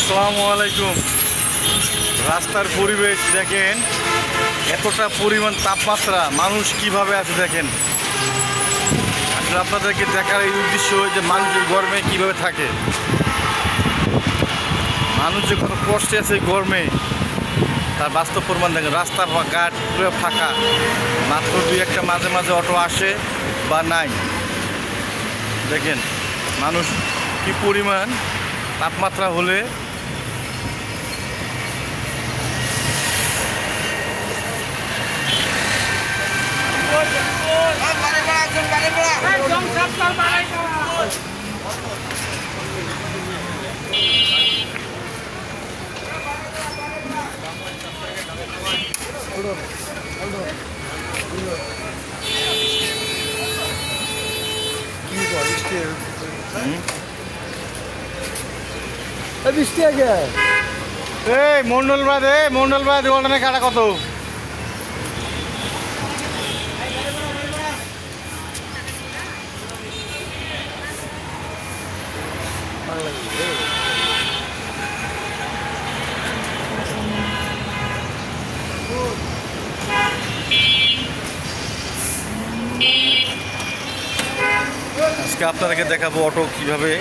আসসালামু আলাইকুম। রাস্তার পরিবেশ দেখেন, এতটা পরিমাণ তাপমাত্রা, মানুষ কিভাবে আছে দেখেন। আসলে আপনাদেরকে দেখার এই উদ্দেশ্য যে মানুষের গরমে কিভাবে থাকে, মানুষ যে কত কষ্টে আছে গরমে তার বাস্তব প্রমাণ দেখেন। রাস্তা ঘাট পুরো ফাঁকা, মাত্র দুই একটা মাঝে মাঝে অটো আসে বা নাই। দেখেন মানুষ কি পরিমাণ তাপমাত্রা হলে বৃষ্টি আগে এই মন্ডলবাদ ওখানে কাটা কত? আজকে আপনাদেরকে দেখাবো অটো কিভাবে